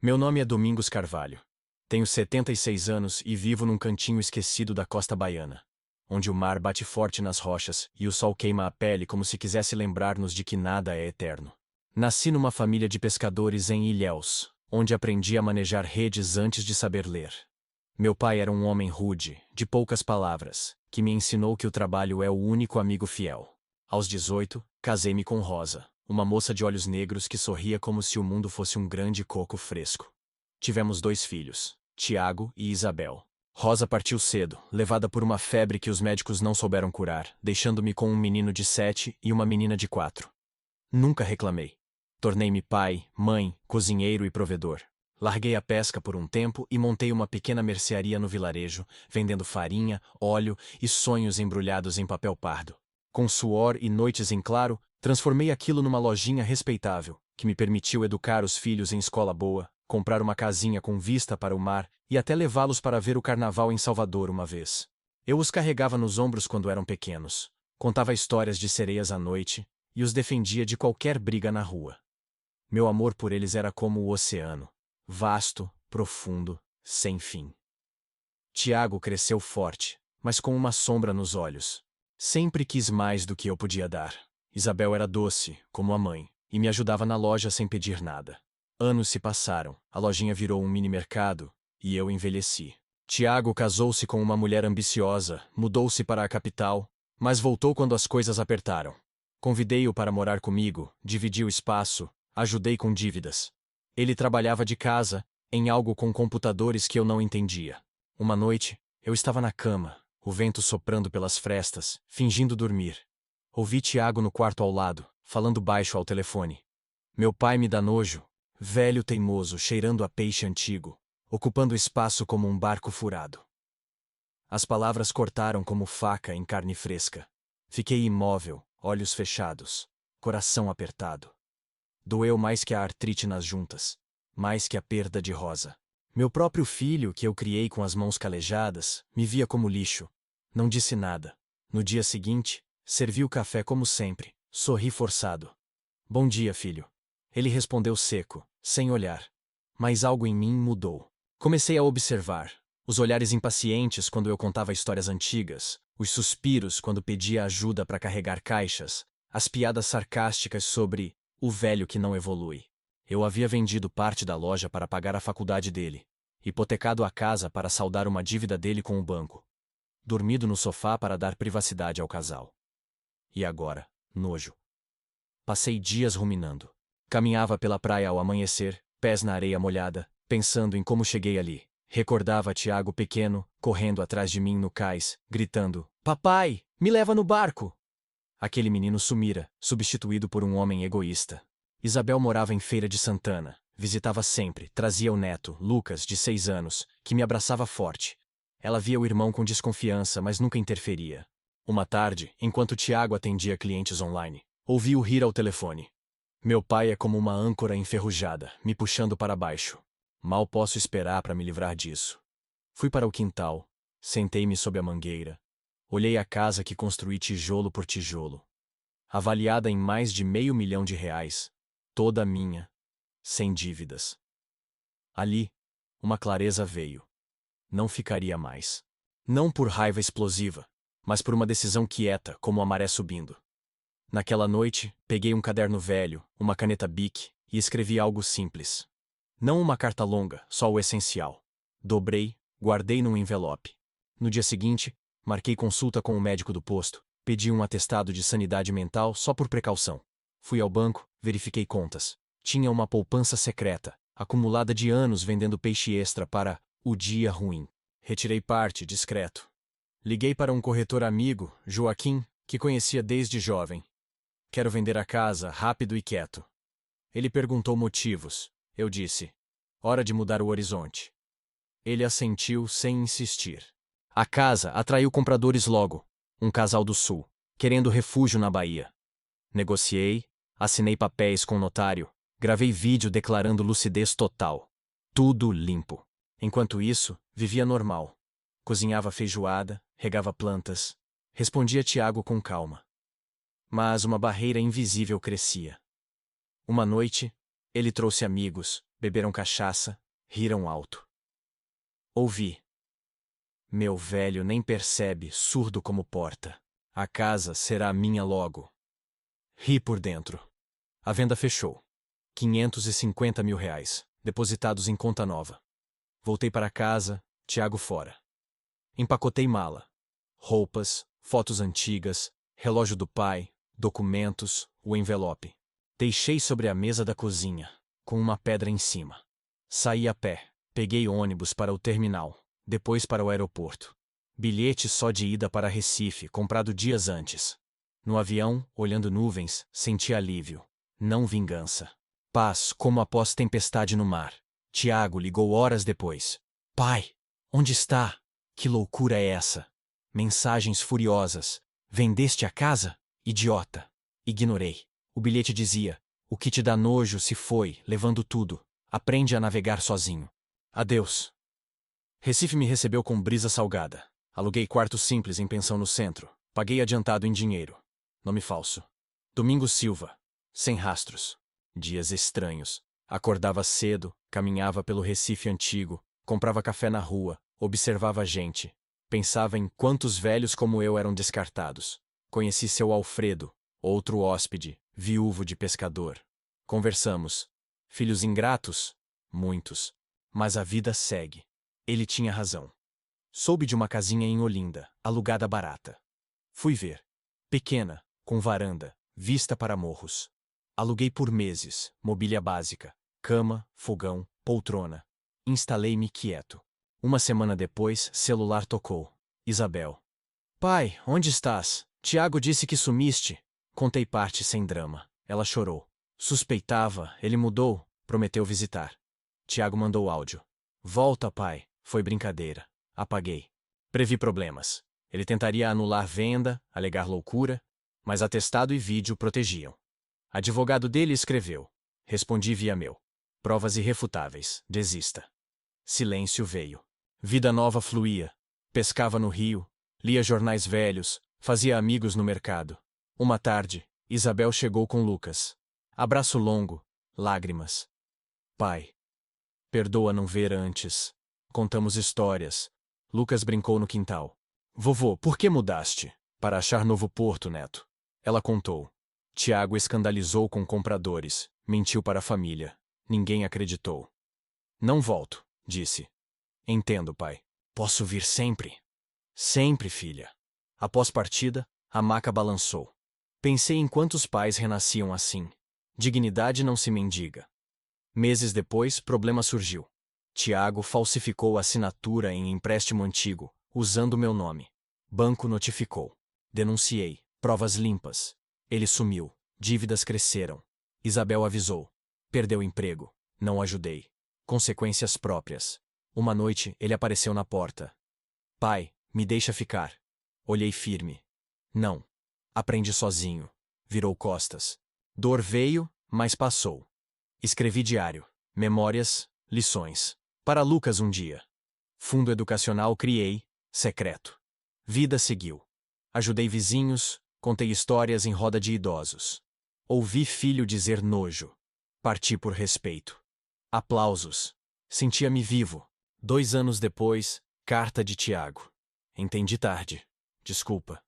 Meu nome é Domingos Carvalho. Tenho 76 anos e vivo num cantinho esquecido da costa baiana, onde o mar bate forte nas rochas e o sol queima a pele como se quisesse lembrar-nos de que nada é eterno. Nasci numa família de pescadores em Ilhéus, onde aprendi a manejar redes antes de saber ler. Meu pai era um homem rude, de poucas palavras, que me ensinou que o trabalho é o único amigo fiel. Aos 18, casei-me com Rosa, uma moça de olhos negros que sorria como se o mundo fosse um grande coco fresco. Tivemos 2 filhos, Tiago e Isabel. Rosa partiu cedo, levada por uma febre que os médicos não souberam curar, deixando-me com um menino de 7 e uma menina de 4. Nunca reclamei. Tornei-me pai, mãe, cozinheiro e provedor. Larguei a pesca por um tempo e montei uma pequena mercearia no vilarejo, vendendo farinha, óleo e sonhos embrulhados em papel pardo. Com suor e noites em claro, transformei aquilo numa lojinha respeitável, que me permitiu educar os filhos em escola boa, comprar uma casinha com vista para o mar e até levá-los para ver o carnaval em Salvador uma vez. Eu os carregava nos ombros quando eram pequenos, contava histórias de sereias à noite e os defendia de qualquer briga na rua. Meu amor por eles era como o oceano, vasto, profundo, sem fim. Tiago cresceu forte, mas com uma sombra nos olhos. Sempre quis mais do que eu podia dar. Isabel era doce, como a mãe, e me ajudava na loja sem pedir nada. Anos se passaram, a lojinha virou um mini-mercado, e eu envelheci. Tiago casou-se com uma mulher ambiciosa, mudou-se para a capital, mas voltou quando as coisas apertaram. Convidei-o para morar comigo, dividi o espaço, ajudei com dívidas. Ele trabalhava de casa, em algo com computadores que eu não entendia. Uma noite, eu estava na cama, o vento soprando pelas frestas, fingindo dormir. Ouvi Tiago no quarto ao lado, falando baixo ao telefone. Meu pai me dá nojo, velho teimoso, cheirando a peixe antigo, ocupando espaço como um barco furado. As palavras cortaram como faca em carne fresca. Fiquei imóvel, olhos fechados, coração apertado. Doeu mais que a artrite nas juntas, mais que a perda de Rosa. Meu próprio filho, que eu criei com as mãos calejadas, me via como lixo. Não disse nada. No dia seguinte, servi o café como sempre, sorri forçado. Bom dia, filho. Ele respondeu seco, sem olhar. Mas algo em mim mudou. Comecei a observar. Os olhares impacientes quando eu contava histórias antigas, os suspiros quando pedia ajuda para carregar caixas, as piadas sarcásticas sobre o velho que não evolui. Eu havia vendido parte da loja para pagar a faculdade dele, hipotecado a casa para saldar uma dívida dele com o banco, dormido no sofá para dar privacidade ao casal. E agora, nojo. Passei dias ruminando. Caminhava pela praia ao amanhecer, pés na areia molhada, pensando em como cheguei ali. Recordava Tiago pequeno, correndo atrás de mim no cais, gritando: "Papai, me leva no barco!" Aquele menino sumira, substituído por um homem egoísta. Isabel morava em Feira de Santana. Visitava sempre, trazia o neto, Lucas, de 6 anos, que me abraçava forte. Ela via o irmão com desconfiança, mas nunca interferia. Uma tarde, enquanto Tiago atendia clientes online, ouvi-o rir ao telefone. Meu pai é como uma âncora enferrujada, me puxando para baixo. Mal posso esperar para me livrar disso. Fui para o quintal, sentei-me sob a mangueira. Olhei a casa que construí tijolo por tijolo. Avaliada em mais de R$ 500.000, toda minha, sem dívidas. Ali, uma clareza veio. Não ficaria mais. Não por raiva explosiva, mas por uma decisão quieta, como a maré subindo. Naquela noite, peguei um caderno velho, uma caneta Bic, e escrevi algo simples. Não uma carta longa, só o essencial. Dobrei, guardei num envelope. No dia seguinte, marquei consulta com o médico do posto, pedi um atestado de sanidade mental só por precaução. Fui ao banco, verifiquei contas. Tinha uma poupança secreta, acumulada de anos vendendo peixe extra para o dia ruim. Retirei parte, discreto. Liguei para um corretor amigo, Joaquim, que conhecia desde jovem. Quero vender a casa, rápido e quieto. Ele perguntou motivos. Eu disse: hora de mudar o horizonte. Ele assentiu sem insistir. A casa atraiu compradores logo. Um casal do Sul, querendo refúgio na Bahia. Negociei, assinei papéis com o notário, gravei vídeo declarando lucidez total. Tudo limpo. Enquanto isso, vivia normal. Cozinhava feijoada, regava plantas. Respondia Tiago com calma. Mas uma barreira invisível crescia. Uma noite, ele trouxe amigos, beberam cachaça, riram alto. Ouvi. Meu velho nem percebe, surdo como porta. A casa será minha logo. Ri por dentro. A venda fechou. 550 mil reais, depositados em conta nova. Voltei para casa, Tiago fora. Empacotei mala. Roupas, fotos antigas, relógio do pai, documentos, o envelope. Deixei sobre a mesa da cozinha, com uma pedra em cima. Saí a pé, peguei ônibus para o terminal, depois para o aeroporto. Bilhete só de ida para Recife, comprado dias antes. No avião, olhando nuvens, senti alívio. Não vingança. Paz como após tempestade no mar. Tiago ligou horas depois. Pai, onde está? Que loucura é essa? Mensagens furiosas. Vendeste a casa? Idiota. Ignorei. O bilhete dizia: o que te dá nojo se foi, levando tudo. Aprende a navegar sozinho. Adeus. Recife me recebeu com brisa salgada. Aluguei quarto simples em pensão no centro. Paguei adiantado em dinheiro. Nome falso. Domingos Silva. Sem rastros. Dias estranhos. Acordava cedo, caminhava pelo Recife antigo, comprava café na rua, observava a gente. Pensava em quantos velhos como eu eram descartados. Conheci seu Alfredo, outro hóspede, viúvo de pescador. Conversamos. Filhos ingratos? Muitos. Mas a vida segue. Ele tinha razão. Soube de uma casinha em Olinda, alugada barata. Fui ver. Pequena, com varanda, vista para morros. Aluguei por meses, mobília básica, cama, fogão, poltrona. Instalei-me quieto. Uma semana depois, celular tocou. Isabel. Pai, onde estás? Tiago disse que sumiste. Contei parte sem drama. Ela chorou. Suspeitava, ele mudou, prometeu visitar. Tiago mandou áudio. Volta, pai. Foi brincadeira. Apaguei. Previ problemas. Ele tentaria anular venda, alegar loucura, mas atestado e vídeo protegiam. Advogado dele escreveu. Respondi via meu. Provas irrefutáveis. Desista. Silêncio veio. Vida nova fluía. Pescava no rio, lia jornais velhos, fazia amigos no mercado. Uma tarde, Isabel chegou com Lucas. Abraço longo, lágrimas. Pai. Perdoa não ver antes. Contamos histórias. Lucas brincou no quintal. Vovô, por que mudaste? Para achar novo porto, neto. Ela contou. Tiago escandalizou com compradores, mentiu para a família. Ninguém acreditou. Não volto, disse. Entendo, pai. Posso vir sempre? Sempre, filha. Após partida, a maca balançou. Pensei em quantos pais renasciam assim. Dignidade não se mendiga. Meses depois, problema surgiu. Tiago falsificou a assinatura em empréstimo antigo, usando meu nome. Banco notificou. Denunciei. Provas limpas. Ele sumiu. Dívidas cresceram. Isabel avisou. Perdeu emprego. Não ajudei. Consequências próprias. Uma noite, ele apareceu na porta. Pai, me deixa ficar. Olhei firme. Não. Aprendi sozinho. Virou costas. Dor veio, mas passou. Escrevi diário. Memórias, lições. Para Lucas um dia. Fundo educacional criei, secreto. Vida seguiu. Ajudei vizinhos, contei histórias em roda de idosos. Ouvi filho dizer nojo. Parti por respeito. Aplausos. Sentia-me vivo. 2 anos depois, carta de Tiago. Entendi tarde. Desculpa.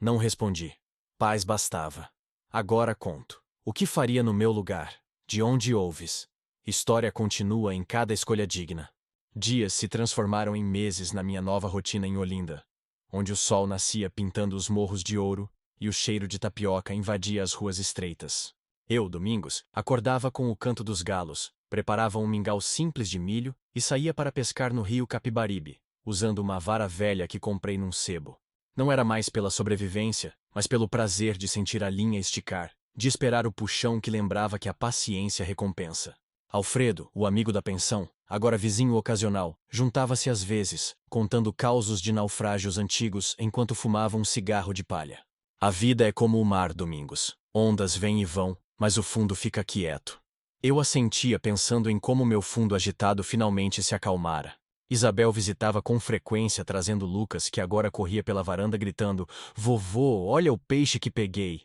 Não respondi. Paz bastava. Agora conto. O que faria no meu lugar? De onde ouves? História continua em cada escolha digna. Dias se transformaram em meses na minha nova rotina em Olinda, onde o sol nascia pintando os morros de ouro e o cheiro de tapioca invadia as ruas estreitas. Eu, Domingos, acordava com o canto dos galos, preparava um mingau simples de milho e saía para pescar no rio Capibaribe, usando uma vara velha que comprei num sebo. Não era mais pela sobrevivência, mas pelo prazer de sentir a linha esticar, de esperar o puxão que lembrava que a paciência recompensa. Alfredo, o amigo da pensão, agora vizinho ocasional, juntava-se às vezes, contando causos de naufrágios antigos enquanto fumava um cigarro de palha. A vida é como o mar, Domingos. Ondas vêm e vão, mas o fundo fica quieto. Eu assentia pensando em como meu fundo agitado finalmente se acalmara. Isabel visitava com frequência trazendo Lucas, que agora corria pela varanda gritando: Vovô, olha o peixe que peguei.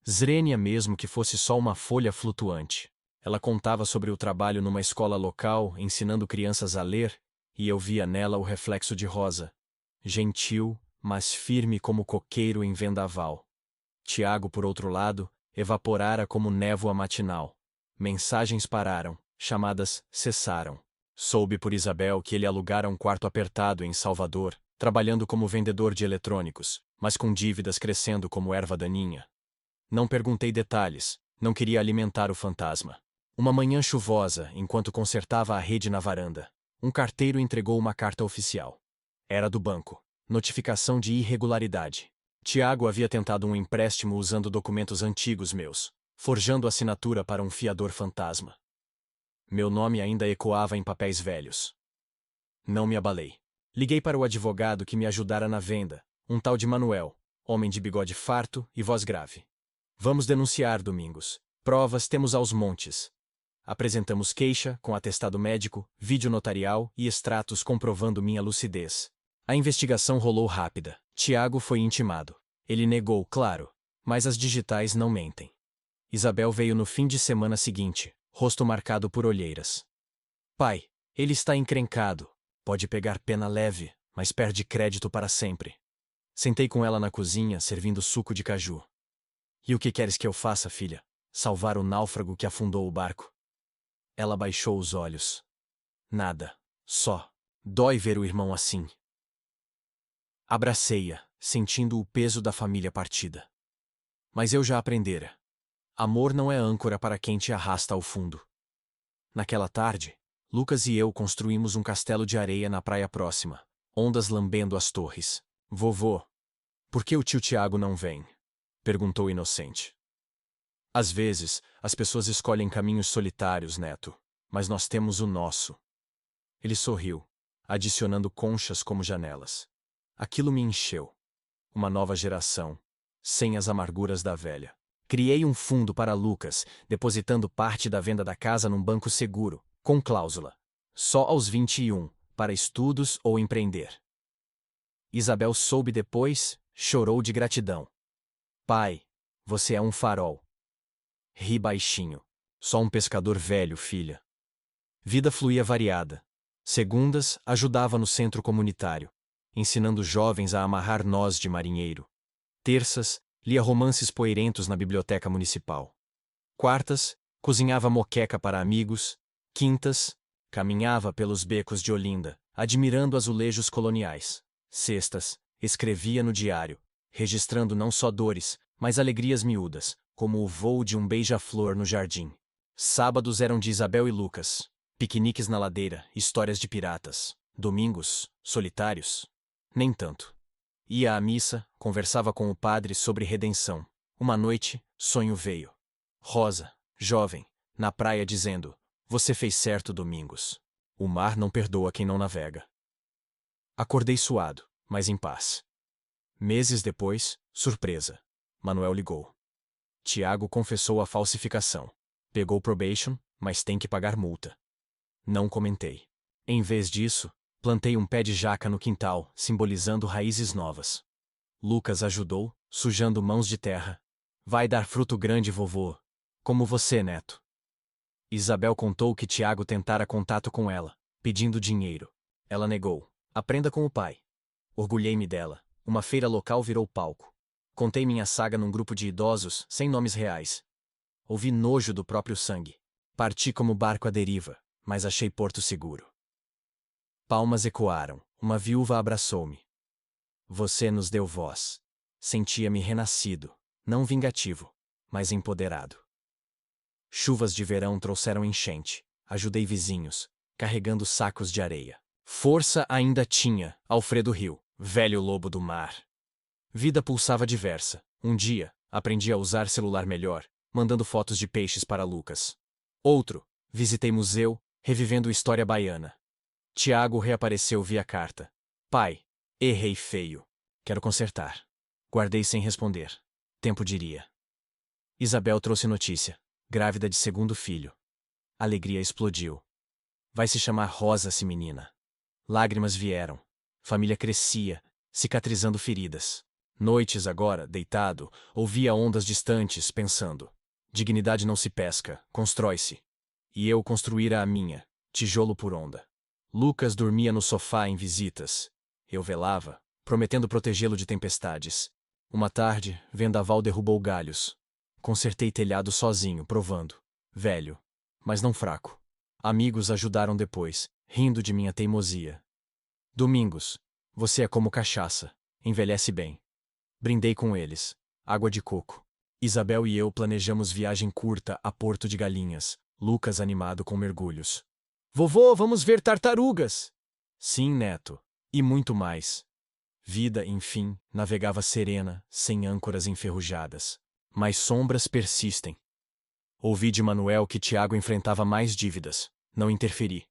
Zrênia mesmo que fosse só uma folha flutuante. Ela contava sobre o trabalho numa escola local, ensinando crianças a ler, e eu via nela o reflexo de Rosa, gentil, mas firme como coqueiro em vendaval. Tiago, por outro lado, evaporara como névoa matinal. Mensagens pararam, chamadas cessaram. Soube por Isabel que ele alugara um quarto apertado em Salvador, trabalhando como vendedor de eletrônicos, mas com dívidas crescendo como erva daninha. Não perguntei detalhes, não queria alimentar o fantasma. Uma manhã chuvosa, enquanto consertava a rede na varanda, um carteiro entregou uma carta oficial. Era do banco. Notificação de irregularidade. Tiago havia tentado um empréstimo usando documentos antigos meus, forjando assinatura para um fiador fantasma. Meu nome ainda ecoava em papéis velhos. Não me abalei. Liguei para o advogado que me ajudara na venda, um tal de Manuel, homem de bigode farto e voz grave. Vamos denunciar, Domingos. Provas temos aos montes. Apresentamos queixa, com atestado médico, vídeo notarial e extratos comprovando minha lucidez. A investigação rolou rápida. Tiago foi intimado. Ele negou, claro, mas as digitais não mentem. Isabel veio no fim de semana seguinte, rosto marcado por olheiras. Pai, ele está encrencado. Pode pegar pena leve, mas perde crédito para sempre. Sentei com ela na cozinha, servindo suco de caju. E o que queres que eu faça, filha? Salvar o náufrago que afundou o barco? Ela baixou os olhos. Nada. Só. Dói ver o irmão assim. Abracei-a, sentindo o peso da família partida. Mas eu já aprendera. Amor não é âncora para quem te arrasta ao fundo. Naquela tarde, Lucas e eu construímos um castelo de areia na praia próxima, ondas lambendo as torres. Vovô, por que o tio Tiago não vem? Perguntou inocente. Às vezes, as pessoas escolhem caminhos solitários, neto, mas nós temos o nosso. Ele sorriu, adicionando conchas como janelas. Aquilo me encheu. Uma nova geração, sem as amarguras da velha. Criei um fundo para Lucas, depositando parte da venda da casa num banco seguro, com cláusula. Só aos 21, para estudos ou empreender. Isabel soube depois, chorou de gratidão. Pai, você é um farol. Ri baixinho. Só um pescador velho, filha. Vida fluía variada. Segundas, ajudava no centro comunitário, ensinando jovens a amarrar nós de marinheiro. Terças, lia romances poeirentos na biblioteca municipal. Quartas, cozinhava moqueca para amigos. Quintas, caminhava pelos becos de Olinda, admirando azulejos coloniais. Sextas, escrevia no diário, registrando não só dores, mas alegrias miúdas, como o voo de um beija-flor no jardim. Sábados eram de Isabel e Lucas. Piqueniques na ladeira, histórias de piratas. Domingos, solitários? Nem tanto. Ia à missa, conversava com o padre sobre redenção. Uma noite, sonho veio. Rosa, jovem, na praia dizendo: você fez certo, Domingos. O mar não perdoa quem não navega. Acordei suado, mas em paz. Meses depois, surpresa. Manuel ligou. Tiago confessou a falsificação. Pegou probation, mas tem que pagar multa. Não comentei. Em vez disso, plantei um pé de jaca no quintal, simbolizando raízes novas. Lucas ajudou, sujando mãos de terra. Vai dar fruto grande, vovô. Como você, neto. Isabel contou que Tiago tentara contato com ela, pedindo dinheiro. Ela negou. Aprenda com o pai. Orgulhei-me dela. Uma feira local virou palco. Contei minha saga num grupo de idosos, sem nomes reais. Ouvi nojo do próprio sangue. Parti como barco à deriva, mas achei porto seguro. Palmas ecoaram. Uma viúva abraçou-me. Você nos deu voz. Sentia-me renascido, não vingativo, mas empoderado. Chuvas de verão trouxeram enchente. Ajudei vizinhos, carregando sacos de areia. Força ainda tinha, Alfredo Rio, velho lobo do mar. Vida pulsava diversa. Um dia, aprendi a usar celular melhor, mandando fotos de peixes para Lucas. Outro, visitei museu, revivendo história baiana. Tiago reapareceu via carta. Pai, errei feio. Quero consertar. Guardei sem responder. Tempo diria. Isabel trouxe notícia. Grávida de segundo filho. Alegria explodiu. Vai se chamar Rosa-se, menina. Lágrimas vieram. Família crescia, cicatrizando feridas. Noites agora, deitado, ouvia ondas distantes, pensando. Dignidade não se pesca, constrói-se. e eu construíra a minha, tijolo por onda. Lucas dormia no sofá em visitas. Eu velava, prometendo protegê-lo de tempestades. Uma tarde, vendaval derrubou galhos. Consertei telhado sozinho, provando. Velho, mas não fraco. Amigos ajudaram depois, rindo de minha teimosia. Domingos, você é como cachaça, envelhece bem. Brindei com eles. Água de coco. Isabel e eu planejamos viagem curta a Porto de Galinhas, Lucas animado com mergulhos. Vovô, vamos ver tartarugas! Sim, neto. E muito mais. Vida, enfim, navegava serena, sem âncoras enferrujadas. Mas sombras persistem. Ouvi de Manuel que Tiago enfrentava mais dívidas. Não interferi.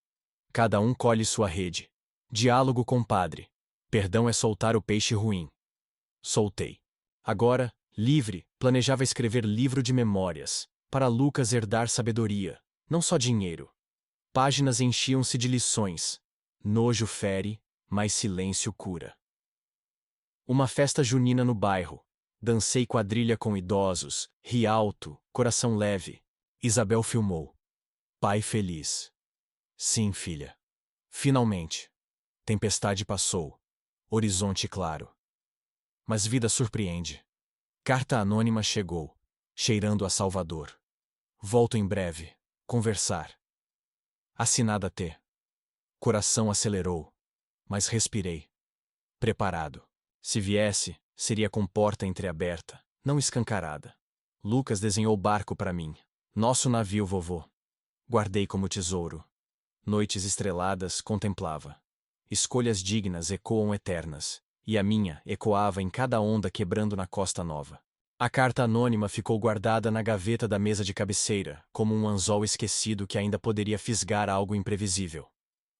Cada um colhe sua rede. Diálogo, compadre. Perdão é soltar o peixe ruim. Soltei. Agora, livre, planejava escrever livro de memórias, para Lucas herdar sabedoria, não só dinheiro. Páginas enchiam-se de lições. Nojo fere, mas silêncio cura. Uma festa junina no bairro. Dancei quadrilha com idosos, ri alto, coração leve. Isabel filmou. Pai feliz. Sim, filha. Finalmente. Tempestade passou. Horizonte claro. Mas vida surpreende. Carta anônima chegou, cheirando a Salvador. Volto em breve. Conversar. Assinada T. Coração acelerou, mas respirei. Preparado. Se viesse, seria com porta entreaberta, não escancarada. Lucas desenhou barco para mim. Nosso navio, vovô. Guardei como tesouro. Noites estreladas contemplava. Escolhas dignas ecoam eternas, e a minha ecoava em cada onda quebrando na costa nova. A carta anônima ficou guardada na gaveta da mesa de cabeceira, como um anzol esquecido que ainda poderia fisgar algo imprevisível.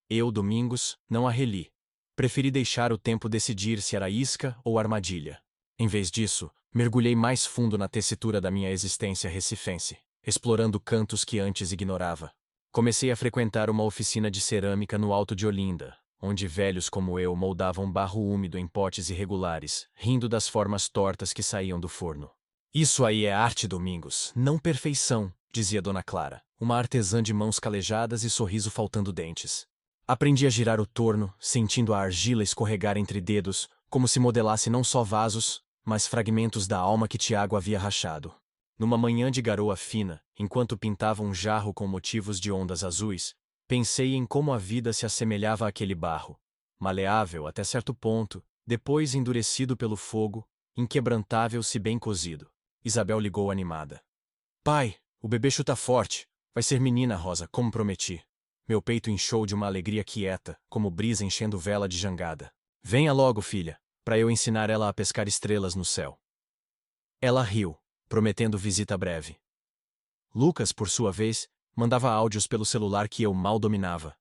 Eu, Domingos, não a reli. Preferi deixar o tempo decidir se era isca ou armadilha. Em vez disso, mergulhei mais fundo na tessitura da minha existência recifense, explorando cantos que antes ignorava. Comecei a frequentar uma oficina de cerâmica no Alto de Olinda, onde velhos como eu moldavam barro úmido em potes irregulares, rindo das formas tortas que saíam do forno. Isso aí é arte, Domingos, não perfeição, dizia Dona Clara, uma artesã de mãos calejadas e sorriso faltando dentes. Aprendi a girar o torno, sentindo a argila escorregar entre dedos, como se modelasse não só vasos, mas fragmentos da alma que Tiago havia rachado. Numa manhã de garoa fina, enquanto pintava um jarro com motivos de ondas azuis, pensei em como a vida se assemelhava àquele barro. Maleável até certo ponto, depois endurecido pelo fogo, inquebrantável se bem cozido. Isabel ligou animada. Pai, o bebê chuta forte. Vai ser menina, Rosa, como prometi. Meu peito inchou de uma alegria quieta, como brisa enchendo vela de jangada. Venha logo, filha, para eu ensinar ela a pescar estrelas no céu. Ela riu, prometendo visita breve. Lucas, por sua vez, mandava áudios pelo celular que eu mal dominava.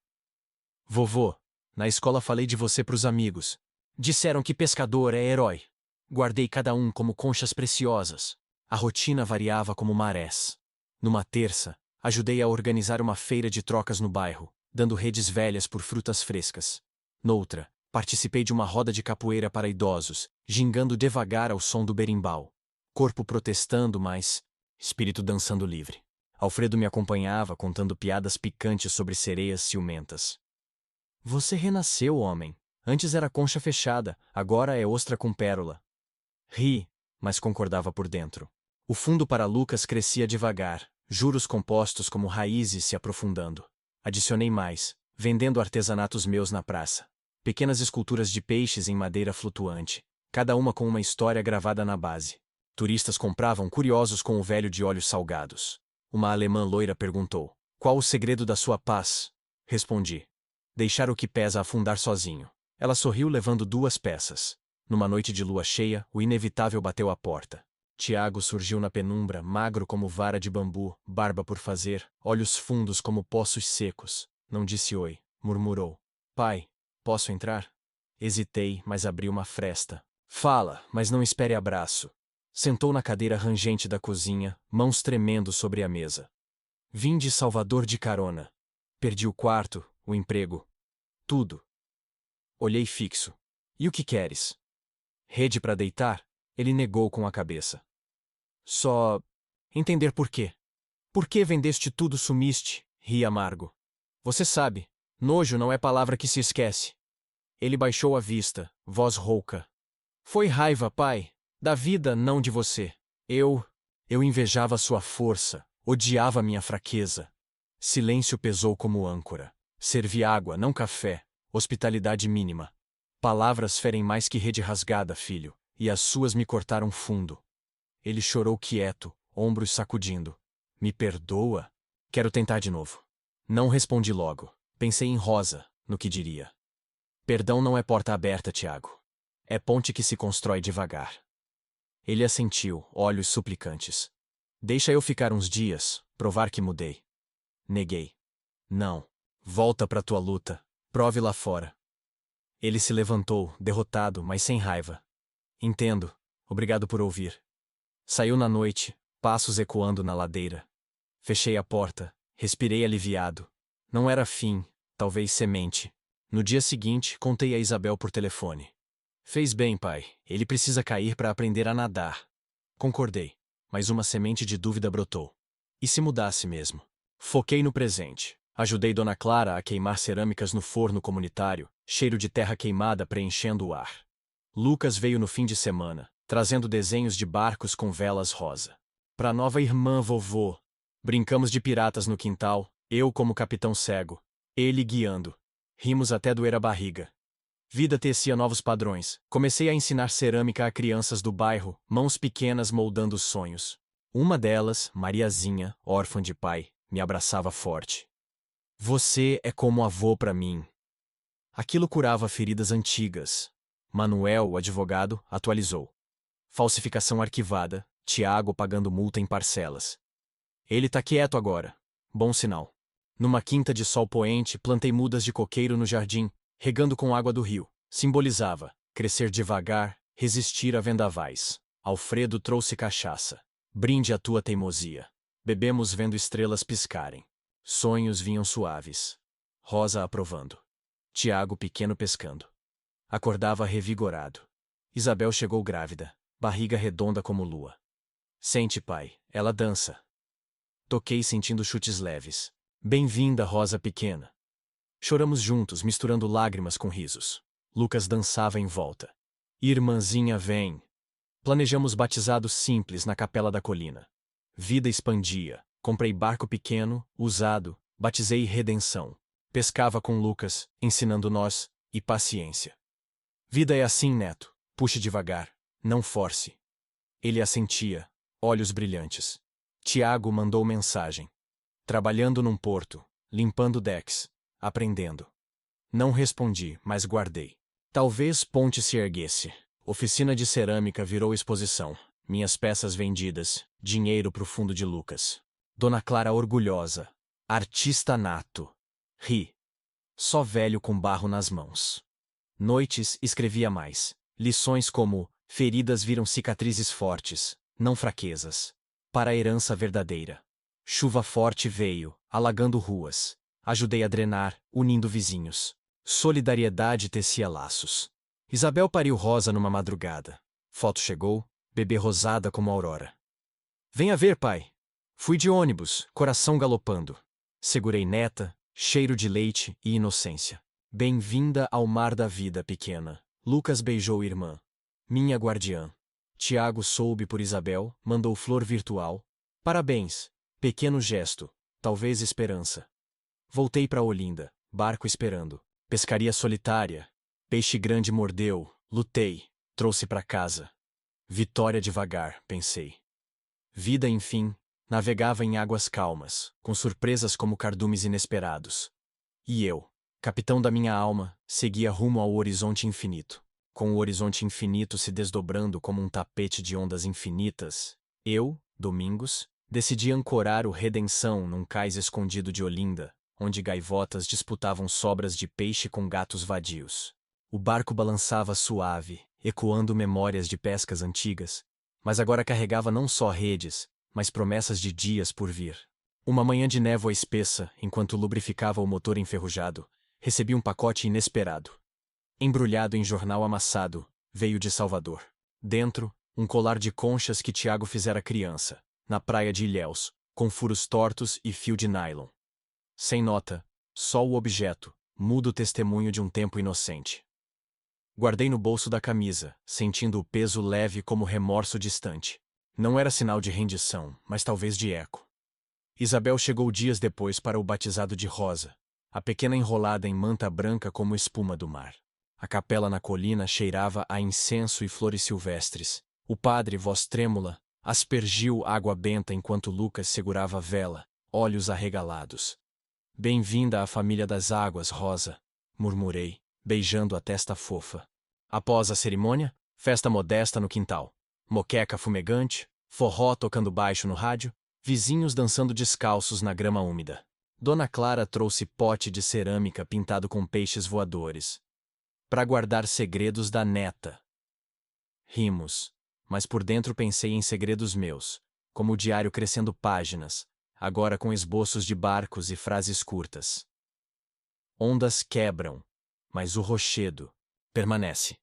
Vovô, na escola falei de você pros amigos. Disseram que pescador é herói. Guardei cada um como conchas preciosas. A rotina variava como marés. Numa terça, ajudei a organizar uma feira de trocas no bairro, dando redes velhas por frutas frescas. Noutra, participei de uma roda de capoeira para idosos, gingando devagar ao som do berimbau. Corpo protestando, mas espírito dançando livre. Alfredo me acompanhava contando piadas picantes sobre sereias ciumentas. Você renasceu, homem. Antes era concha fechada, agora é ostra com pérola. Ri, mas concordava por dentro. O fundo para Lucas crescia devagar, juros compostos como raízes se aprofundando. Adicionei mais, vendendo artesanatos meus na praça. Pequenas esculturas de peixes em madeira flutuante, cada uma com uma história gravada na base. Turistas compravam curiosos com o velho de olhos salgados. Uma alemã loira perguntou: qual o segredo da sua paz? Respondi: deixar o que pesa afundar sozinho. Ela sorriu levando 2 peças. Numa noite de lua cheia, o inevitável bateu à porta. Tiago surgiu na penumbra, magro como vara de bambu, barba por fazer, olhos fundos como poços secos. Não disse oi, murmurou. Pai, posso entrar? Hesitei, mas abri uma fresta. Fala, mas não espere abraço. Sentou na cadeira rangente da cozinha, mãos tremendo sobre a mesa. Vim de Salvador de carona. Perdi o quarto, o emprego. Tudo. Olhei fixo. E o que queres? Rede para deitar? Ele negou com a cabeça. Só entender por quê. Por que vendeste tudo, sumiste, Ri amargo. Você sabe, nojo não é palavra que se esquece. Ele baixou a vista, voz rouca. Foi raiva, pai, da vida, não de você. Eu invejava sua força, odiava minha fraqueza. Silêncio pesou como âncora. Servi água, não café, hospitalidade mínima. Palavras ferem mais que rede rasgada, filho, e as suas me cortaram fundo. Ele chorou quieto, ombros sacudindo. Me perdoa? Quero tentar de novo. Não respondi logo. Pensei em Rosa, no que diria. Perdão não é porta aberta, Tiago. É ponte que se constrói devagar. Ele assentiu, olhos suplicantes. Deixa eu ficar uns dias, provar que mudei. Neguei. Não. Volta pra tua luta. Prove lá fora. Ele se levantou, derrotado, mas sem raiva. Entendo. Obrigado por ouvir. Saiu na noite, passos ecoando na ladeira. Fechei a porta, respirei aliviado. Não era fim, talvez semente. No dia seguinte, contei a Isabel por telefone. Fez bem, pai. Ele precisa cair para aprender a nadar. Concordei, mas uma semente de dúvida brotou. E se mudasse mesmo? Foquei no presente. Ajudei Dona Clara a queimar cerâmicas no forno comunitário, cheiro de terra queimada preenchendo o ar. Lucas veio no fim de semana, trazendo desenhos de barcos com velas rosa. Pra nova irmã vovô. Brincamos de piratas no quintal, eu como capitão cego, ele guiando. Rimos até doer a barriga. Vida tecia novos padrões. Comecei a ensinar cerâmica a crianças do bairro, mãos pequenas moldando sonhos. Uma delas, Mariazinha, órfã de pai, me abraçava forte. Você é como avô para mim. Aquilo curava feridas antigas. Manuel, o advogado, atualizou. Falsificação arquivada, Tiago pagando multa em parcelas. Ele tá quieto agora. Bom sinal. Numa quinta de sol poente, plantei mudas de coqueiro no jardim, regando com água do rio. Simbolizava crescer devagar, resistir a vendavais. Alfredo trouxe cachaça. Brinde a tua teimosia. Bebemos vendo estrelas piscarem. Sonhos vinham suaves. Rosa aprovando. Tiago pequeno pescando. Acordava revigorado. Isabel chegou grávida, barriga redonda como lua. Sente, pai, ela dança. Toquei sentindo chutes leves. Bem-vinda, Rosa pequena. Choramos juntos, misturando lágrimas com risos. Lucas dançava em volta. Irmãzinha, vem. Planejamos batizado simples na capela da colina. Vida expandia. Comprei barco pequeno, usado, batizei Redenção. Pescava com Lucas, ensinando nós, e paciência. Vida é assim, neto. Puxe devagar. Não force. Ele assentia, olhos brilhantes. Tiago mandou mensagem. Trabalhando num porto, limpando decks, aprendendo. Não respondi, mas guardei. Talvez ponte se erguesse. Oficina de cerâmica virou exposição. Minhas peças vendidas, dinheiro pro fundo de Lucas. Dona Clara orgulhosa. Artista nato. Ri. Só velho com barro nas mãos. Noites escrevia mais. Lições como: feridas viram cicatrizes fortes, não fraquezas. Para a herança verdadeira. Chuva forte veio, alagando ruas. Ajudei a drenar, unindo vizinhos. Solidariedade tecia laços. Isabel pariu Rosa numa madrugada. Foto chegou, bebê rosada como aurora. Venha ver, pai. Fui de ônibus, coração galopando. Segurei neta, cheiro de leite e inocência. Bem-vinda ao mar da vida, pequena. Lucas beijou irmã. Minha guardiã. Tiago soube por Isabel, mandou flor virtual. Parabéns. Pequeno gesto. Talvez esperança. Voltei para Olinda, barco esperando. Pescaria solitária. Peixe grande mordeu. Lutei. Trouxe para casa. Vitória devagar, pensei. Vida, enfim, navegava em águas calmas, com surpresas como cardumes inesperados. E eu, capitão da minha alma, seguia rumo ao horizonte infinito. Com o horizonte infinito se desdobrando como um tapete de ondas infinitas, eu, Domingos, decidi ancorar o Redenção num cais escondido de Olinda, onde gaivotas disputavam sobras de peixe com gatos vadios. O barco balançava suave, ecoando memórias de pescas antigas, mas agora carregava não só redes, mas promessas de dias por vir. Uma manhã de névoa espessa, enquanto lubrificava o motor enferrujado, recebi um pacote inesperado. Embrulhado em jornal amassado, veio de Salvador. Dentro, um colar de conchas que Tiago fizera criança, na praia de Ilhéus, com furos tortos e fio de nylon. Sem nota, só o objeto, mudo testemunho de um tempo inocente. Guardei no bolso da camisa, sentindo o peso leve como remorso distante. Não era sinal de rendição, mas talvez de eco. Isabel chegou dias depois para o batizado de Rosa, a pequena enrolada em manta branca como espuma do mar. A capela na colina cheirava a incenso e flores silvestres. O padre, voz trêmula, aspergiu água benta enquanto Lucas segurava a vela, olhos arregalados. Bem-vinda à família das águas, Rosa, murmurei, beijando a testa fofa. Após a cerimônia, festa modesta no quintal. Moqueca fumegante, forró tocando baixo no rádio, vizinhos dançando descalços na grama úmida. Dona Clara trouxe pote de cerâmica pintado com peixes voadores, para guardar segredos da neta. Rimos, mas por dentro pensei em segredos meus, como o diário crescendo páginas, agora com esboços de barcos e frases curtas. Ondas quebram, mas o rochedo permanece.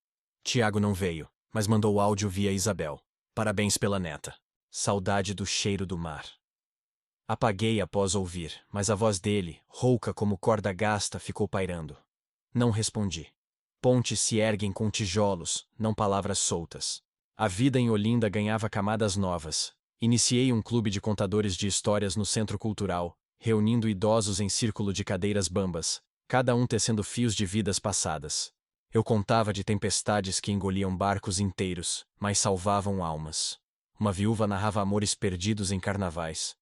Tiago não veio, mas mandou áudio via Isabel. Parabéns pela neta. Saudade do cheiro do mar. Apaguei após ouvir, mas a voz dele, rouca como corda gasta, ficou pairando. Não respondi. Pontes se erguem com tijolos, não palavras soltas. A vida em Olinda ganhava camadas novas. Iniciei um clube de contadores de histórias no Centro Cultural, reunindo idosos em círculo de cadeiras bambas, cada um tecendo fios de vidas passadas. Eu contava de tempestades que engoliam barcos inteiros, mas salvavam almas. Uma viúva narrava amores perdidos em carnavais.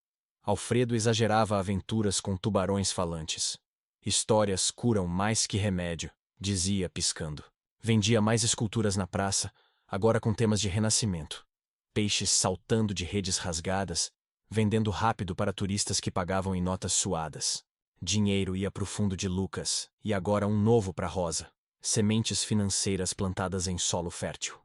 Alfredo exagerava aventuras com tubarões falantes. Histórias curam mais que remédio, dizia piscando. Vendia mais esculturas na praça, agora com temas de renascimento. Peixes saltando de redes rasgadas, vendendo rápido para turistas que pagavam em notas suadas. Dinheiro ia para o fundo de Lucas, e agora um novo para Rosa. Sementes financeiras plantadas em solo fértil.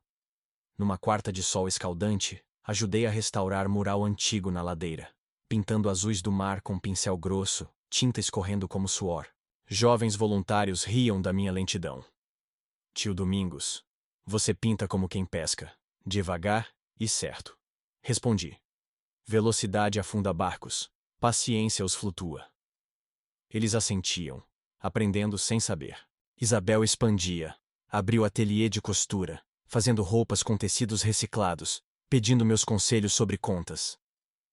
Numa quarta de sol escaldante, ajudei a restaurar mural antigo na ladeira, pintando azuis do mar com pincel grosso, tinta escorrendo como suor. Jovens voluntários riam da minha lentidão. Tio Domingos, você pinta como quem pesca, devagar e certo. Respondi. Velocidade afunda barcos, paciência os flutua. Eles assentiam, aprendendo sem saber. Isabel expandia, abriu ateliê de costura, fazendo roupas com tecidos reciclados, pedindo meus conselhos sobre contas.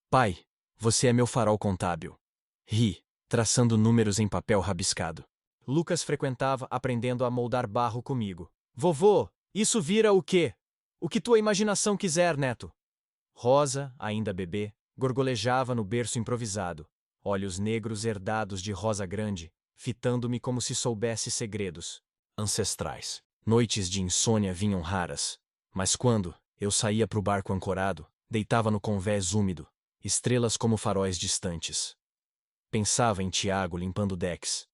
Pai, você é meu farol contábil. Ri, traçando números em papel rabiscado. Lucas frequentava aprendendo a moldar barro comigo. Vovô, isso vira o quê? O que tua imaginação quiser, neto. Rosa, ainda bebê, gorgolejava no berço improvisado, olhos negros herdados de rosa grande, fitando-me como se soubesse segredos ancestrais. Noites de insônia vinham raras, mas quando eu saía para o barco ancorado, deitava no convés úmido, estrelas como faróis distantes. Pensava em Tiago limpando decks.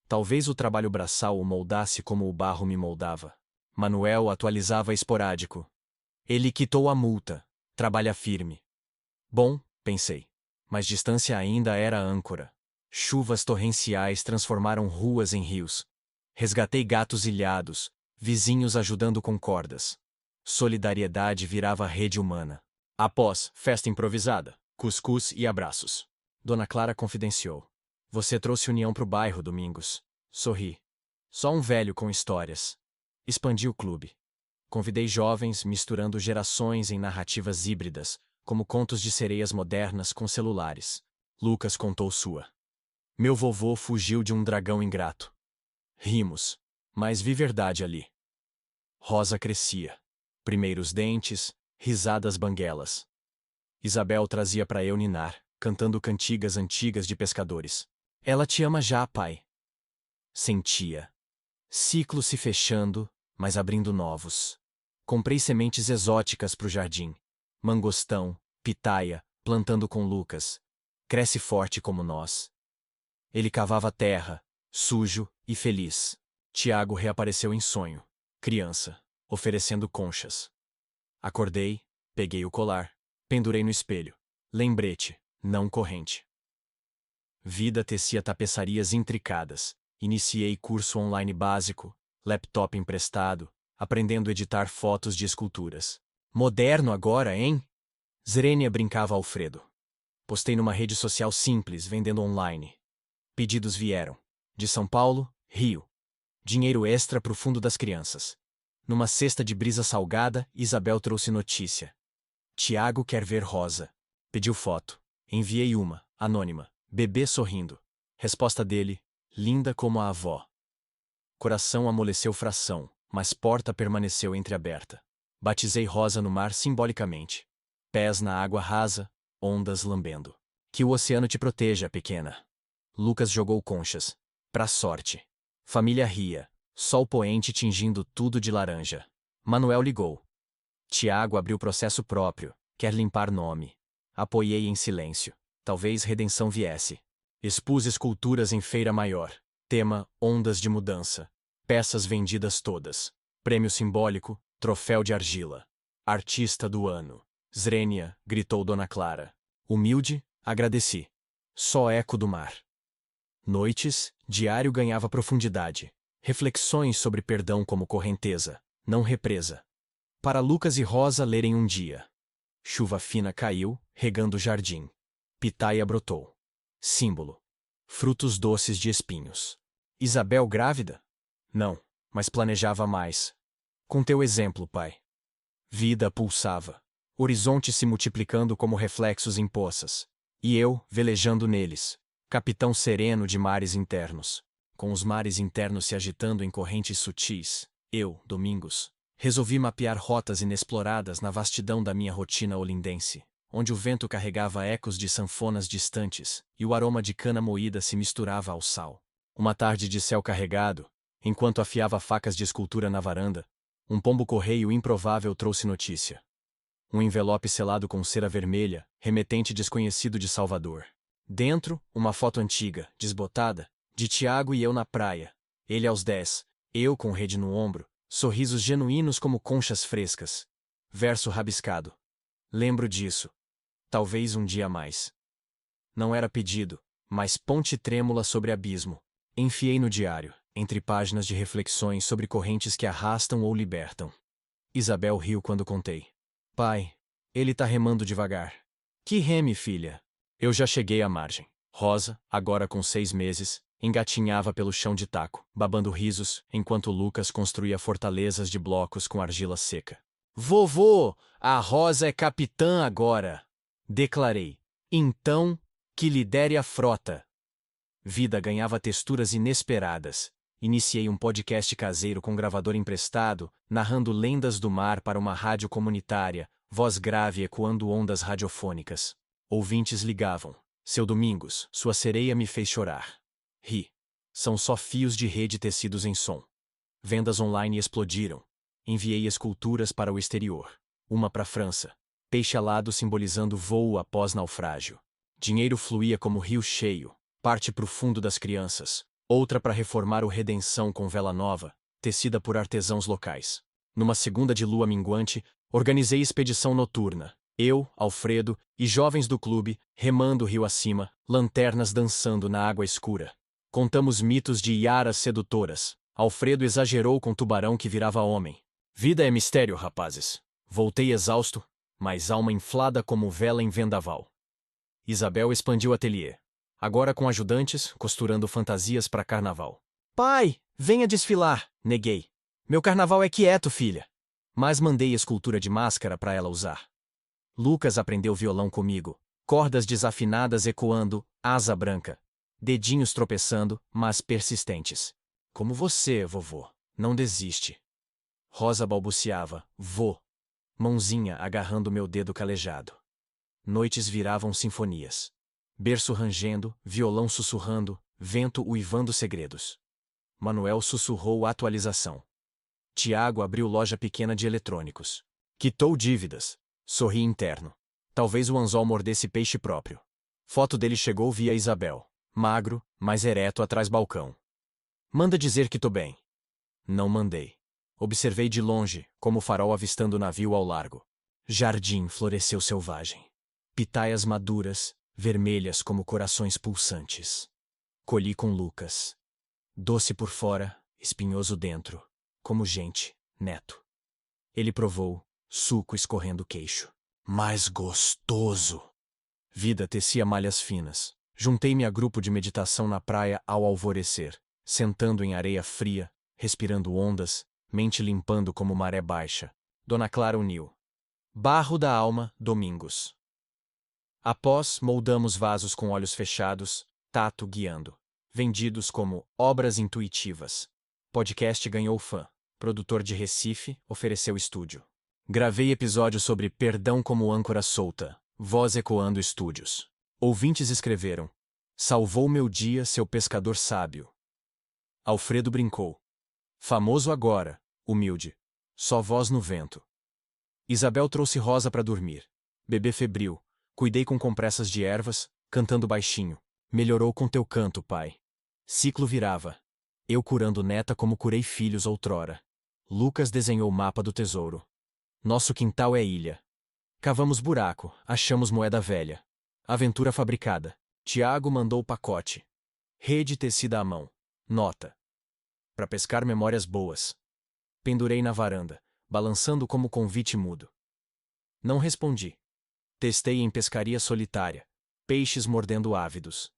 Talvez o trabalho braçal o moldasse como o barro me moldava. Manuel atualizava esporádico. Ele quitou a multa. Trabalha firme. Bom, pensei. Mas distância ainda era âncora. Chuvas torrenciais transformaram ruas em rios. Resgatei gatos ilhados, vizinhos ajudando com cordas. Solidariedade virava rede humana. Após festa improvisada, cuscuz e abraços. Dona Clara confidenciou. Você trouxe união pro bairro, Domingos. Sorri. Só um velho com histórias. Expandi o clube. Convidei jovens misturando gerações em narrativas híbridas, como contos de sereias modernas com celulares. Lucas contou sua. Meu vovô fugiu de um dragão ingrato. Rimos, mas vi verdade ali. Rosa crescia. Primeiros dentes, risadas banguelas. Isabel trazia para eu ninar, cantando cantigas antigas de pescadores. Ela te ama já, pai. Sentia. Ciclo se fechando, mas abrindo novos. Comprei sementes exóticas pro jardim. Mangostão, pitaia, plantando com Lucas. Cresce forte como nós. Ele cavava terra, sujo e feliz. Tiago reapareceu em sonho, criança, oferecendo conchas. Acordei, peguei o colar, pendurei no espelho. Lembrete, não corrente. Vida tecia tapeçarias intricadas. Iniciei curso online básico, laptop emprestado, aprendendo a editar fotos de esculturas. Moderno agora, hein? Zrenia brincava Alfredo. Postei numa rede social simples, vendendo online. Pedidos vieram. De São Paulo, Rio. Dinheiro extra pro fundo das crianças. Numa cesta de brisa salgada, Isabel trouxe notícia. Tiago quer ver Rosa. Pediu foto. Enviei uma, anônima. Bebê sorrindo. Resposta dele, linda como a avó. Coração amoleceu fração, mas porta permaneceu entreaberta. Batizei Rosa no mar simbolicamente. Pés na água rasa, ondas lambendo. Que o oceano te proteja, pequena. Lucas jogou conchas. Pra sorte. Família ria. Sol poente tingindo tudo de laranja. Manuel ligou. Tiago abriu processo próprio. Quer limpar nome. Apoiei em silêncio. Talvez redenção viesse. Expus esculturas em feira maior. Tema, ondas de mudança. Peças vendidas todas. Prêmio simbólico, troféu de argila. Artista do ano. Zrênia, gritou Dona Clara. Humilde, agradeci. Só eco do mar. Noites, diário ganhava profundidade. Reflexões sobre perdão como correnteza, não represa. Para Lucas e Rosa lerem um dia. Chuva fina caiu, regando o jardim. Pitaia brotou. Símbolo. Frutos doces de espinhos. Isabel grávida? Não, mas planejava mais. Com teu exemplo, pai. Vida pulsava. Horizontes se multiplicando como reflexos em poças. E eu, velejando neles. Capitão sereno de mares internos. Com os mares internos se agitando em correntes sutis, eu, Domingos, resolvi mapear rotas inexploradas na vastidão da minha rotina olindense, onde o vento carregava ecos de sanfonas distantes e o aroma de cana moída se misturava ao sal. Uma tarde de céu carregado, enquanto afiava facas de escultura na varanda, um pombo-correio improvável trouxe notícia. Um envelope selado com cera vermelha, remetente desconhecido de Salvador. Dentro, uma foto antiga, desbotada, de Tiago e eu na praia. Ele aos 10, eu com rede no ombro, sorrisos genuínos como conchas frescas. Verso rabiscado. Lembro disso. Talvez um dia mais. Não era pedido, mas ponte trêmula sobre abismo. Enfiei no diário, entre páginas de reflexões sobre correntes que arrastam ou libertam. Isabel riu quando contei. Pai, ele tá remando devagar. Que reme, filha. Eu já cheguei à margem. Rosa, agora com 6 meses, engatinhava pelo chão de taco, babando risos, enquanto Lucas construía fortalezas de blocos com argila seca. Vovô, a Rosa é capitã agora! Declarei. Então, que lidere a frota. Vida ganhava texturas inesperadas. Iniciei um podcast caseiro com gravador emprestado, narrando lendas do mar para uma rádio comunitária, voz grave ecoando ondas radiofônicas. Ouvintes ligavam. Seu Domingos, sua sereia me fez chorar. Ri. São só fios de rede tecidos em som. Vendas online explodiram. Enviei esculturas para o exterior. Uma para a França. Peixe alado simbolizando voo após naufrágio. Dinheiro fluía como rio cheio. Parte para o fundo das crianças. Outra para reformar o Redenção com vela nova, tecida por artesãos locais. Numa segunda de lua minguante, organizei expedição noturna. Eu, Alfredo e jovens do clube, remando rio acima, lanternas dançando na água escura. Contamos mitos de iaras sedutoras. Alfredo exagerou com tubarão que virava homem. Vida é mistério, rapazes. Voltei exausto, mas alma inflada como vela em vendaval. Isabel expandiu o ateliê. Agora com ajudantes, costurando fantasias para carnaval. Pai, venha desfilar, neguei. Meu carnaval é quieto, filha. Mas mandei escultura de máscara para ela usar. Lucas aprendeu violão comigo, cordas desafinadas ecoando, asa branca. Dedinhos tropeçando, mas persistentes. Como você, vovô, não desiste. Rosa balbuciava, vô. Mãozinha agarrando meu dedo calejado. Noites viravam sinfonias. Berço rangendo, violão sussurrando, vento uivando segredos. Manuel sussurrou atualização. Tiago abriu loja pequena de eletrônicos. Quitou dívidas. Sorri interno. Talvez o anzol mordesse peixe próprio. Foto dele chegou via Isabel. Magro, mas ereto atrás balcão. Manda dizer que tô bem. Não mandei. Observei de longe, como o farol avistando o navio ao largo. Jardim floresceu selvagem. Pitaias maduras, vermelhas como corações pulsantes. Colhi com Lucas. Doce por fora, espinhoso dentro, como gente, neto. Ele provou, suco escorrendo o queixo. Mais gostoso! Vida tecia malhas finas. Juntei-me a grupo de meditação na praia ao alvorecer, sentando em areia fria, respirando ondas, mente limpando como maré baixa. Dona Clara uniu. Barro da alma, Domingos. Após, moldamos vasos com olhos fechados, tato guiando. Vendidos como obras intuitivas. Podcast ganhou fã. Produtor de Recife, ofereceu estúdio. Gravei episódio sobre perdão como âncora solta, voz ecoando estúdios. Ouvintes escreveram: salvou meu dia, seu pescador sábio. Alfredo brincou. Famoso agora, humilde. Só voz no vento. Isabel trouxe Rosa para dormir. Bebê febril. Cuidei com compressas de ervas, cantando baixinho. Melhorou com teu canto, pai. Ciclo virava. Eu curando neta como curei filhos outrora. Lucas desenhou o mapa do tesouro. Nosso quintal é ilha. Cavamos buraco, achamos moeda velha. Aventura fabricada. Tiago mandou o pacote. Rede tecida à mão. Nota. Para pescar memórias boas. Pendurei na varanda, balançando como convite mudo. Não respondi. Testei em pescaria solitária. Peixes mordendo ávidos.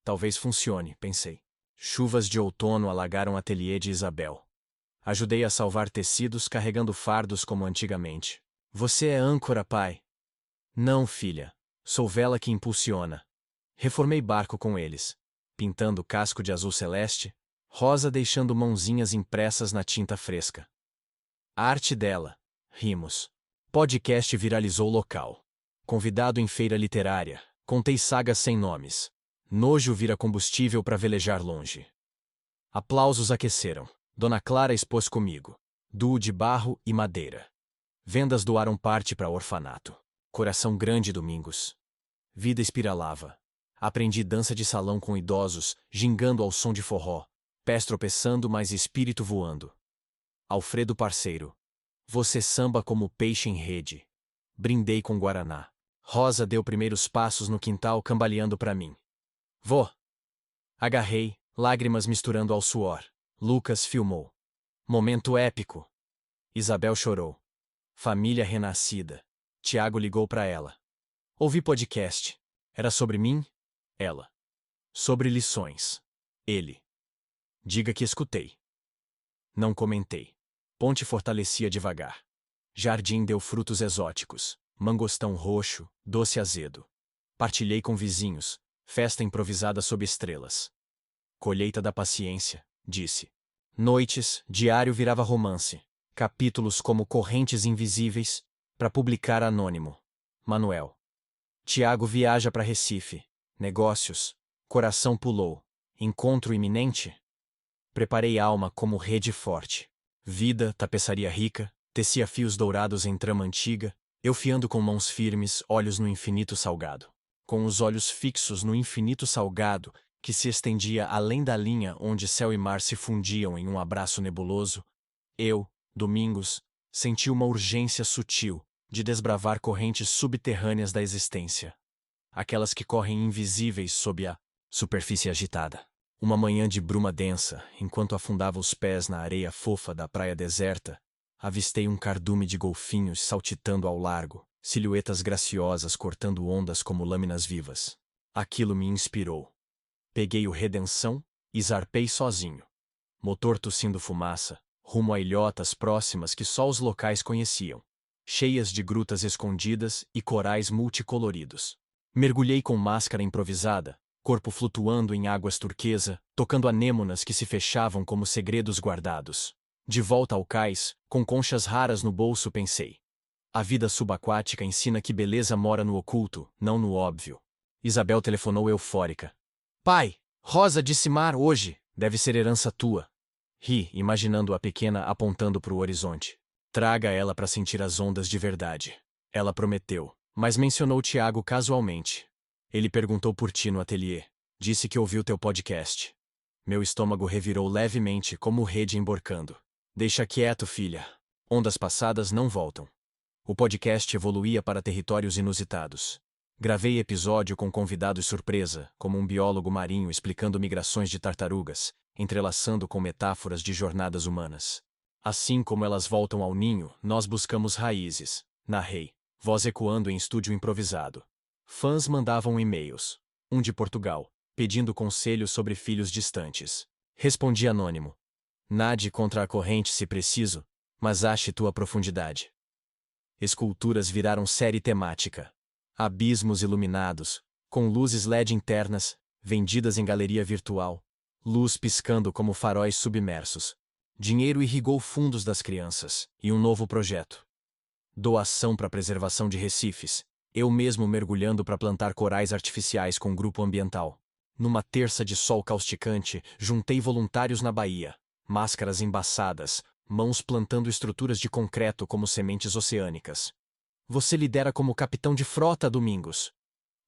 Talvez funcione, pensei. Chuvas de outono alagaram o ateliê de Isabel. Ajudei a salvar tecidos carregando fardos como antigamente. Você é âncora, pai? Não, filha. Sou vela que impulsiona. Reformei barco com eles. Pintando casco de azul celeste, Rosa deixando mãozinhas impressas na tinta fresca. A arte dela. Rimos. Podcast viralizou local. Convidado em feira literária. Contei sagas sem nomes. Nojo vira combustível para velejar longe. Aplausos aqueceram. Dona Clara expôs comigo. Duo de barro e madeira. Vendas doaram parte para orfanato. Coração grande, Domingos. Vida espiralava. Aprendi dança de salão com idosos, gingando ao som de forró. Pés tropeçando, mas espírito voando. Alfredo parceiro. Você samba como peixe em rede. Brindei com guaraná. Rosa deu primeiros passos no quintal cambaleando para mim. Vô! Agarrei, lágrimas misturando ao suor. Lucas filmou. Momento épico. Isabel chorou. Família renascida. Tiago ligou para ela. Ouvi podcast. Era sobre mim? Ela. Sobre lições. Ele. Diga que escutei. Não comentei. Ponte fortalecia devagar. Jardim deu frutos exóticos. Mangostão roxo, doce azedo. Partilhei com vizinhos. Festa improvisada sob estrelas. Colheita da paciência, disse. Noites, diário virava romance. Capítulos como correntes invisíveis, para publicar anônimo. Manuel. Tiago viaja para Recife. Negócios. Coração pulou. Encontro iminente? Preparei alma como rede forte. Vida, tapeçaria rica, tecia fios dourados em trama antiga, eu fiando com mãos firmes, olhos no infinito salgado. Com os olhos fixos no infinito salgado, que se estendia além da linha onde céu e mar se fundiam em um abraço nebuloso, eu, Domingos, senti uma urgência sutil de desbravar correntes subterrâneas da existência. Aquelas que correm invisíveis sob a superfície agitada. Uma manhã de bruma densa, enquanto afundava os pés na areia fofa da praia deserta, avistei um cardume de golfinhos saltitando ao largo, silhuetas graciosas cortando ondas como lâminas vivas. Aquilo me inspirou. Peguei o Redenção e zarpei sozinho. Motor tossindo fumaça, rumo a ilhotas próximas que só os locais conheciam, cheias de grutas escondidas e corais multicoloridos. Mergulhei com máscara improvisada, corpo flutuando em águas turquesa, tocando anêmonas que se fechavam como segredos guardados. De volta ao cais, com conchas raras no bolso, pensei. A vida subaquática ensina que beleza mora no oculto, não no óbvio. Isabel telefonou eufórica. Pai, Rosa disse mar hoje, deve ser herança tua. Ri, imaginando a pequena apontando para o horizonte. Traga ela para sentir as ondas de verdade. Ela prometeu, mas mencionou Tiago casualmente. Ele perguntou por ti no ateliê. Disse que ouviu teu podcast. Meu estômago revirou levemente como rede emborcando. Deixa quieto, filha. Ondas passadas não voltam. O podcast evoluía para territórios inusitados. Gravei episódio com convidados surpresa, como um biólogo marinho explicando migrações de tartarugas, entrelaçando com metáforas de jornadas humanas. Assim como elas voltam ao ninho, nós buscamos raízes. Narrei, voz ecoando em estúdio improvisado. Fãs mandavam e-mails. um de Portugal, pedindo conselho sobre filhos distantes. Respondi anônimo. Nade contra a corrente se preciso, mas ache tua profundidade. Esculturas viraram série temática. Abismos iluminados, com luzes LED internas, vendidas em galeria virtual, luz piscando como faróis submersos. Dinheiro irrigou fundos das crianças, e um novo projeto. Doação para preservação de recifes, eu mesmo mergulhando para plantar corais artificiais com grupo ambiental. Numa terça de sol causticante, juntei voluntários na Bahia, máscaras embaçadas, mãos plantando estruturas de concreto como sementes oceânicas. Você lidera como capitão de frota, Domingos.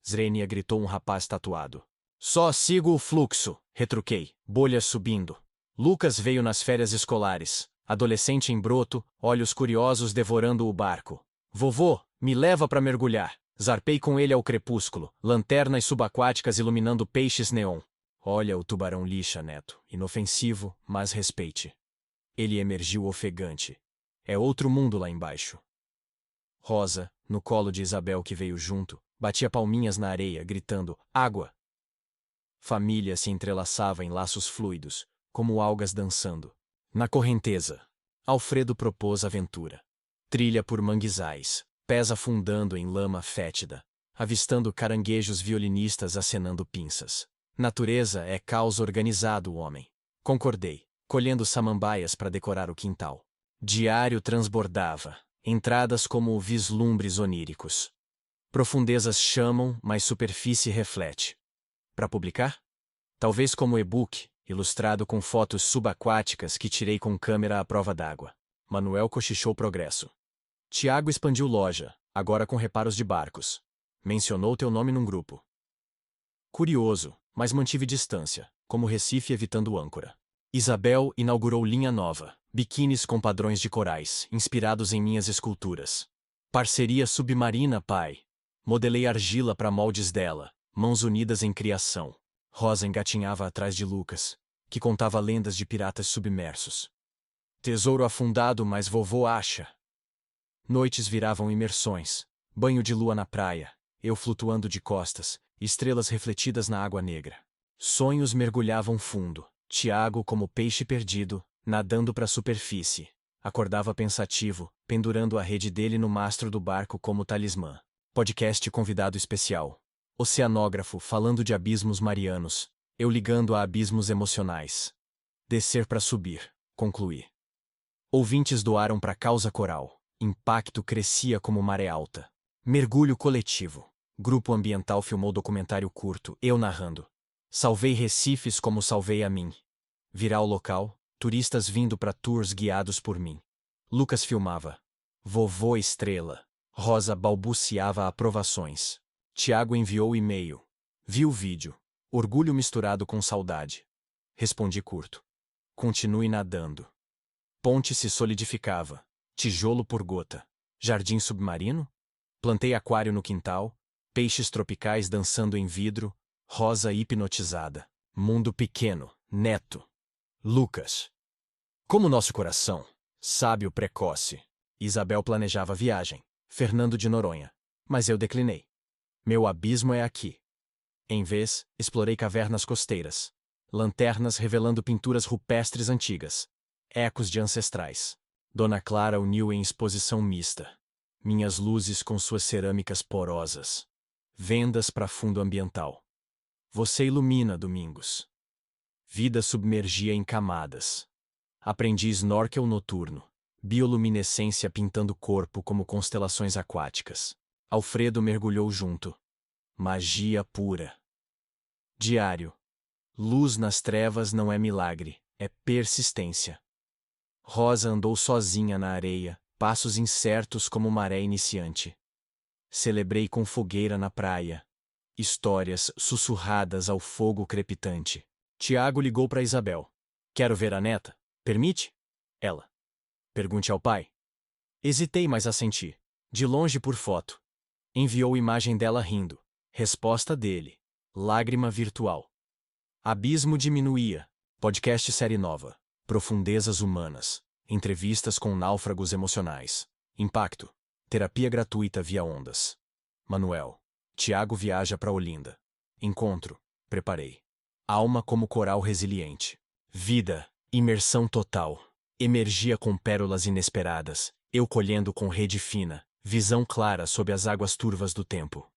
Zrenia gritou um rapaz tatuado. Só sigo o fluxo, retruquei, bolhas subindo. Lucas veio nas férias escolares, adolescente em broto, olhos curiosos devorando o barco. Vovô, me leva para mergulhar. Zarpei com ele ao crepúsculo, lanternas subaquáticas iluminando peixes neon. Olha o tubarão lixa, neto, inofensivo, mas respeite. Ele emergiu ofegante. É outro mundo lá embaixo. Rosa, no colo de Isabel que veio junto, batia palminhas na areia, gritando, água! Família se entrelaçava em laços fluidos, como algas dançando. Na correnteza, Alfredo propôs aventura. Trilha por manguezais, pés afundando em lama fétida, avistando caranguejos violinistas acenando pinças. Natureza é caos organizado, homem. Concordei, colhendo samambaias para decorar o quintal. Diário transbordava, entradas como vislumbres oníricos. Profundezas chamam, mas superfície reflete. Para publicar? Talvez como e-book, ilustrado com fotos subaquáticas que tirei com câmera à prova d'água. Manuel cochichou progresso. Tiago expandiu loja, agora com reparos de barcos. Mencionou teu nome num grupo. Curioso, mas mantive distância, como Recife evitando âncora. Isabel inaugurou linha nova, biquínis com padrões de corais, inspirados em minhas esculturas. Parceria submarina, pai. Modelei argila para moldes dela, mãos unidas em criação. Rosa engatinhava atrás de Lucas, que contava lendas de piratas submersos. Tesouro afundado, mas vovô acha. Noites viravam imersões, banho de lua na praia, eu flutuando de costas, estrelas refletidas na água negra. Sonhos mergulhavam fundo, Tiago como peixe perdido, nadando para a superfície. Acordava pensativo, pendurando a rede dele no mastro do barco como talismã. Podcast convidado especial. Oceanógrafo falando de abismos marianos, eu ligando a abismos emocionais. Descer para subir, concluí. Ouvintes doaram para causa coral. Impacto crescia como maré alta. Mergulho coletivo. Grupo ambiental filmou documentário curto, eu narrando. Salvei recifes como salvei a mim. Viral local, turistas vindo para tours guiados por mim. Lucas filmava. Vovô estrela. Rosa balbuciava aprovações. Tiago enviou e-mail. Vi o vídeo. Orgulho misturado com saudade. Respondi curto. Continue nadando. Ponte se solidificava. Tijolo por gota. Jardim submarino? Plantei aquário no quintal. Peixes tropicais dançando em vidro. Rosa hipnotizada. Mundo pequeno. Neto. Lucas. Como nosso coração. Sábio precoce. Isabel planejava a viagem. Fernando de Noronha. Mas eu declinei. Meu abismo é aqui. Em vez, explorei cavernas costeiras. Lanternas revelando pinturas rupestres antigas. Ecos de ancestrais. Dona Clara uniu em exposição mista. Minhas luzes com suas cerâmicas porosas. Vendas para fundo ambiental. Você ilumina, Domingos. Vida submergia em camadas. Aprendi snorkel noturno. Bioluminescência pintando corpo como constelações aquáticas. Alfredo mergulhou junto. Magia pura. Diário. Luz nas trevas não é milagre, é persistência. Rosa andou sozinha na areia, passos incertos como maré iniciante. Celebrei com fogueira na praia. Histórias sussurradas ao fogo crepitante. Tiago ligou para Isabel. Quero ver a neta. Permite? Ela. Pergunte ao pai. Hesitei, mas assenti. De longe por foto. Enviou imagem dela rindo. Resposta dele. Lágrima virtual. Abismo diminuía. Podcast série nova. Profundezas humanas. Entrevistas com náufragos emocionais. Impacto. Terapia gratuita via ondas. Manuel. Tiago viaja para Olinda. Encontro. Preparei. Alma como coral resiliente. Vida. Imersão total. Emergia com pérolas inesperadas. Eu colhendo com rede fina. Visão clara sob as águas turvas do tempo.